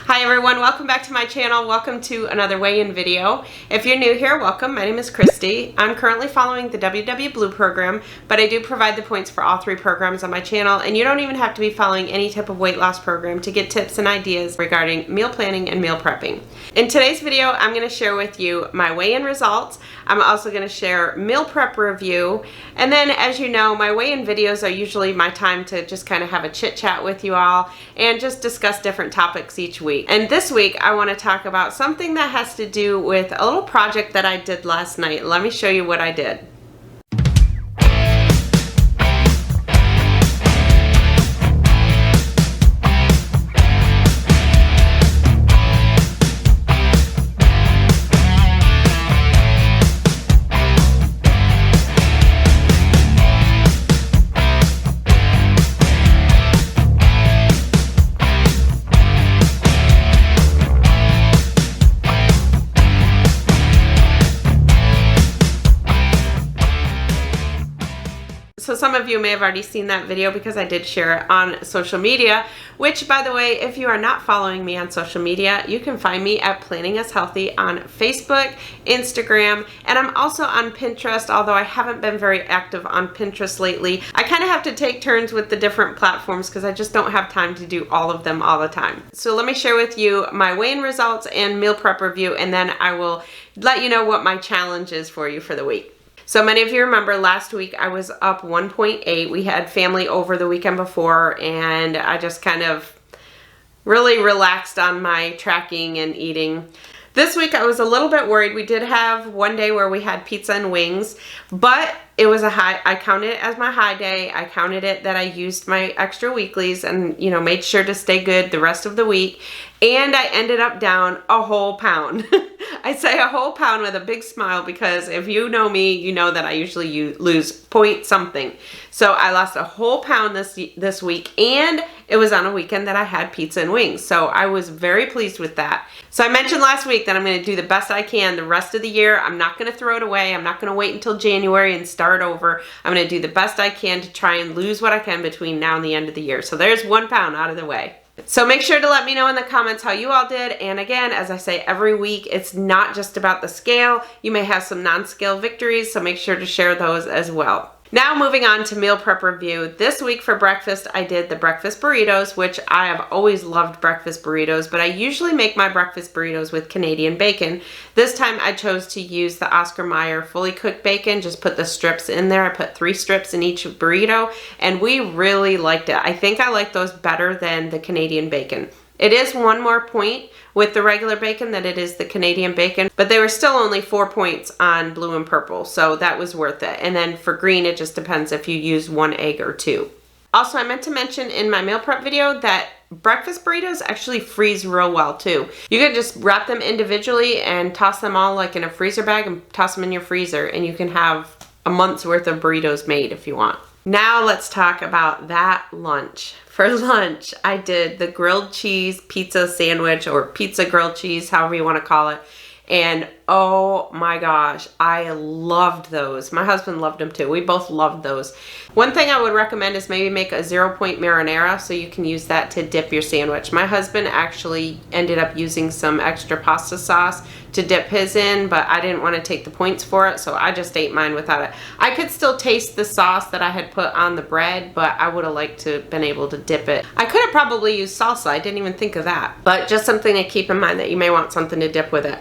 Hi everyone, welcome back to my channel. Welcome to another weigh-in video. If you're new here, welcome. My name is Kristi. I'm currently following the WW Blue program, but I do provide the points for all three programs on my channel, and you don't even have to be following any type of weight loss program to get tips and ideas regarding meal planning and meal prepping. In today's video, I'm going to share with you my weigh-in results. I'm also going to share meal prep review, and then as you know, my weigh-in videos are usually my time to just kind of have a chit chat with you all and just discuss different topics each week. And this week I want to talk about something that has to do with a little project that I did last night. Let me show you what I did. So some of you may have already seen that video because I did share it on social media, which, by the way, if you are not following me on social media, you can find me at Planning Us Healthy on Facebook, Instagram, and I'm also on Pinterest, although I haven't been very active on Pinterest lately. I kind of have to take turns with the different platforms because I just don't have time to do all of them all the time. So let me share with you my weigh-in results and meal prep review, and then I will let you know what my challenge is for you for the week. So many of you remember last week I was up 1.8. We had family over the weekend before, and I just kind of really relaxed on my tracking and eating. This week I was a little bit worried. We did have one day where we had pizza and wings, but it was a high. I counted it as my high day. I counted it that I used my extra weeklies and, you know, made sure to stay good the rest of the week. And I ended up down a whole pound. I say a whole pound with a big smile because if you know me, you know that I usually lose point something. So I lost a whole pound this week, and it was on a weekend that I had pizza and wings. So I was very pleased with that. So I mentioned last week that I'm going to do the best I can the rest of the year. I'm not going to throw it away. I'm not going to wait until January and start over. I'm going to do the best I can to try and lose what I can between now and the end of the year. So there's 1 pound out of the way. So make sure to let me know in the comments how you all did. And again, as I say every week, it's not just about the scale. You may have some non-scale victories, so make sure to share those as well. Now moving on to meal prep review. This week for breakfast, I did the breakfast burritos, which I have always loved breakfast burritos, but I usually make my breakfast burritos with Canadian bacon. This time I chose to use the Oscar Mayer fully cooked bacon, just put the strips in there. I put 3 strips in each burrito, and we really liked it. I think I like those better than the Canadian bacon. It is 1 more point with the regular bacon than it is the Canadian bacon, but they were still only 4 points on blue and purple, so that was worth it. And then for green, it just depends if you use 1 egg or 2. Also, I meant to mention in my meal prep video that breakfast burritos actually freeze real well too. You can just wrap them individually and toss them all like in a freezer bag and toss them in your freezer, and you can have a month's worth of burritos made if you want. Now let's talk about that lunch. For lunch, I did the grilled cheese pizza sandwich, or pizza grilled cheese, however you want to call it. And oh my gosh, I loved those. My husband loved them too. We both loved those. One thing I would recommend is maybe make a 0-point marinara so you can use that to dip your sandwich. My husband actually ended up using some extra pasta sauce to dip his in, but I didn't want to take the points for it, so I just ate mine without it. I could still taste the sauce that I had put on the bread, but I would have liked to have been able to dip it. I could have probably used salsa. I didn't even think of that, but just something to keep in mind that you may want something to dip with it.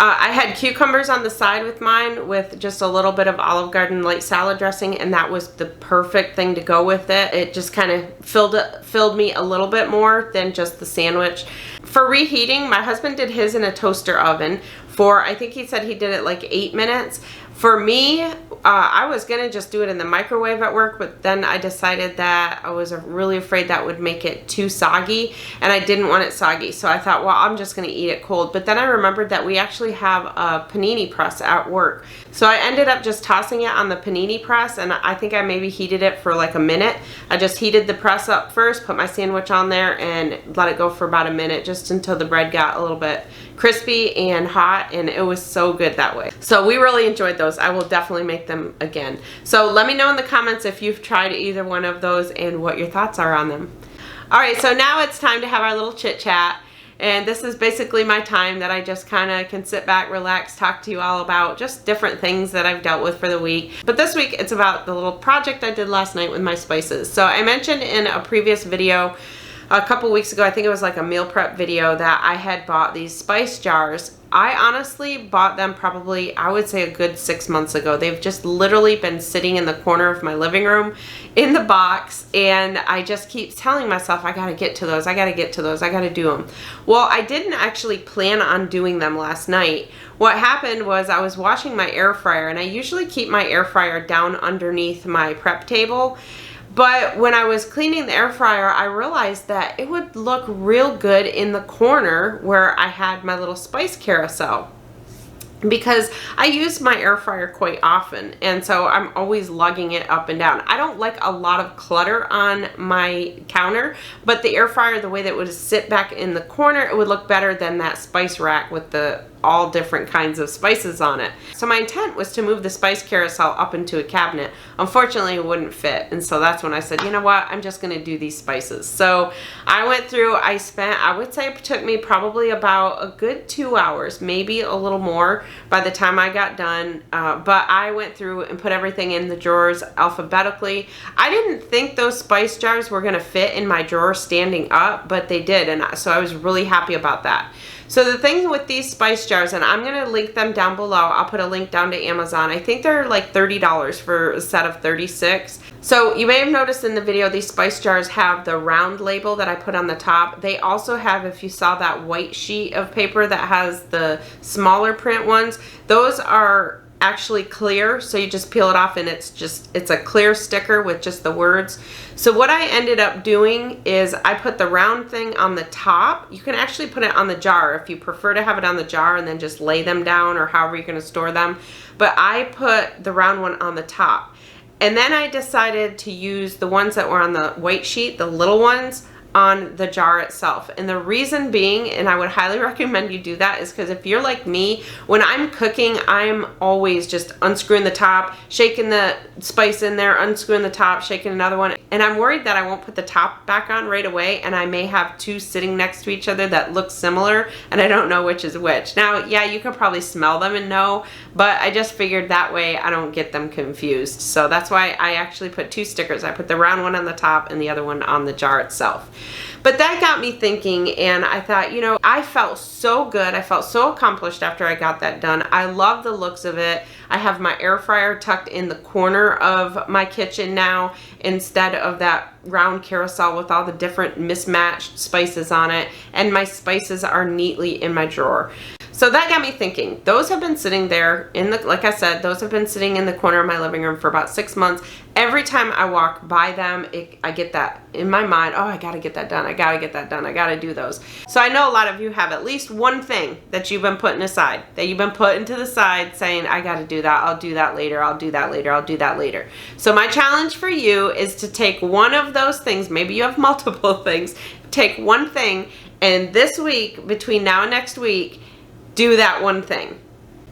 I had cucumbers on the side with mine with just a little bit of Olive Garden light salad dressing, and that was the perfect thing to go with it. It just kind of filled me a little bit more than just the sandwich. For reheating, my husband did his in a toaster oven for, I think he said he did it like 8 minutes. For me, I was gonna just do it in the microwave at work, but then I decided that I was really afraid that would make it too soggy, and I didn't want it soggy, so I thought, well, I'm just gonna eat it cold. But then I remembered that we actually have a panini press at work, so I ended up just tossing it on the panini press, and I think I maybe heated it for like a minute. I just heated the press up first, put my sandwich on there, and let it go for about a minute, just until the bread got a little bit crispy and hot, and it was so good that way. So we really enjoyed those. I will definitely make them again. So let me know in the comments if you've tried either one of those and what your thoughts are on them. All right, so now it's time to have our little chit chat. And this is basically my time that I just kind of can sit back, relax, talk to you all about just different things that I've dealt with for the week. But this week it's about the little project I did last night with my spices. So I mentioned in a previous video a couple weeks ago, I think it was like a meal prep video, that I had bought these spice jars. I honestly bought them probably, I would say, a good 6 months ago. They've just literally been sitting in the corner of my living room in the box, and I just keep telling myself, I gotta get to those, I gotta get to those, I gotta do them. Well, I didn't actually plan on doing them last night. What happened was I was washing my air fryer, and I usually keep my air fryer down underneath my prep table. But when I was cleaning the air fryer, I realized that it would look real good in the corner where I had my little spice carousel, because I use my air fryer quite often, and so I'm always lugging it up and down. I don't like a lot of clutter on my counter, but the air fryer, the way that it would sit back in the corner, it would look better than that spice rack with the all different kinds of spices on it. So my intent was to move the spice carousel up into a cabinet. Unfortunately, it wouldn't fit, and so that's when I said, you know what, I'm just gonna do these spices. So I went through, I would say it took me probably about a good 2 hours, maybe a little more by the time I got done, but I went through and put everything in the drawers alphabetically. I didn't think those spice jars were gonna fit in my drawer standing up, but they did, and so I was really happy about that. So the thing with these spice jars, and I'm going to link them down below. I'll put a link down to Amazon. I think they're like $30 for a set of 36. So you may have noticed in the video, these spice jars have the round label that I put on the top. They also have, if you saw that white sheet of paper that has the smaller print ones, those are actually clear, so you just peel it off and it's a clear sticker with just the words. So what I ended up doing is I put the round thing on the top. You can actually put it on the jar if you prefer to have it on the jar and then just lay them down, or however you're going to store them, but I put the round one on the top. And then I decided to use the ones that were on the white sheet, the little ones, on the jar itself. And the reason being, and I would highly recommend you do that, is because if you're like me, when I'm cooking, I'm always just unscrewing the top, shaking the spice in there, unscrewing the top, shaking another one, and I'm worried that I won't put the top back on right away, and I may have two sitting next to each other that look similar, and I don't know which is which. Now, yeah, you could probably smell them and know, but I just figured that way I don't get them confused. So that's why I actually put two stickers. I put the round one on the top and the other one on the jar itself. But that got me thinking, and I thought, you know, I felt so good. I felt so accomplished after I got that done. I love the looks of it. I have my air fryer tucked in the corner of my kitchen now instead of that round carousel with all the different mismatched spices on it, and my spices are neatly in my drawer. So that got me thinking. Those have been sitting there in the, like I said, those have been sitting in the corner of my living room for about 6 months. Every time I walk by them, I get that in my mind, oh, I gotta get that done, I gotta get that done, I gotta do those. So I know a lot of you have at least one thing that you've been putting aside, that you've been putting to the side saying, I gotta do that, I'll do that later, I'll do that later, I'll do that later. So my challenge for you is to take one of those things, maybe you have multiple things, take one thing, and this week, between now and next week, do that one thing.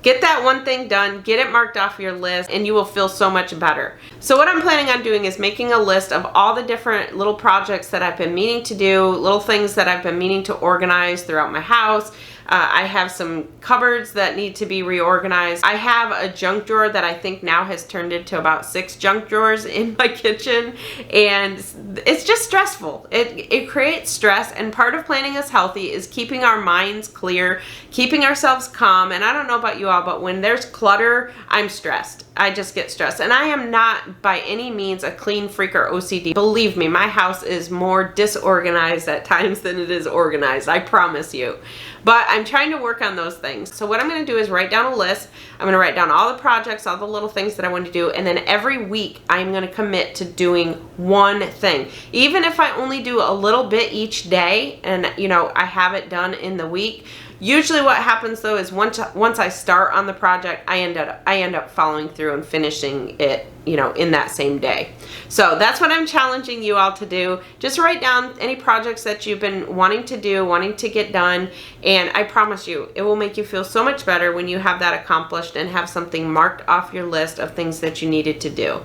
Get that one thing done, get it marked off your list, and you will feel so much better. So what I'm planning on doing is making a list of all the different little projects that I've been meaning to do, little things that I've been meaning to organize throughout my house. I have some cupboards that need to be reorganized. I have a junk drawer that I think now has turned into about 6 junk drawers in my kitchen, and it's just stressful. It creates stress, and part of planning us healthy is keeping our minds clear, keeping ourselves calm. And I don't know about you all, but when there's clutter, I'm stressed. I just get stressed, and I am not by any means a clean freak or OCD. Believe me, my house is more disorganized at times than it is organized, I promise you. But I'm trying to work on those things. So what I'm going to do is write down a list. I'm going to write down all the projects, all the little things that I want to do, and then every week I'm going to commit to doing one thing. Even if I only do a little bit each day, and you know, I have it done in the week. Usually what happens though is once I start on the project, I end up following through and finishing it, you know, in that same day. So that's what I'm challenging you all to do. Just write down any projects that you've been wanting to do, wanting to get done, and I promise you, it will make you feel so much better when you have that accomplished and have something marked off your list of things that you needed to do.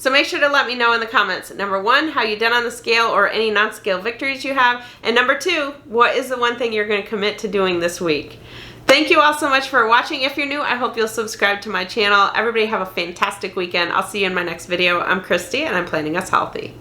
So make sure to let me know in the comments, number 1, how you did on the scale or any non-scale victories you have, and number 2, what is the one thing you're going to commit to doing this week. Thank you all so much for watching. If you're new, I hope you'll subscribe to my channel. Everybody have a fantastic weekend. I'll see you in my next video. I'm Kristi, and I'm Planning Us Healthy.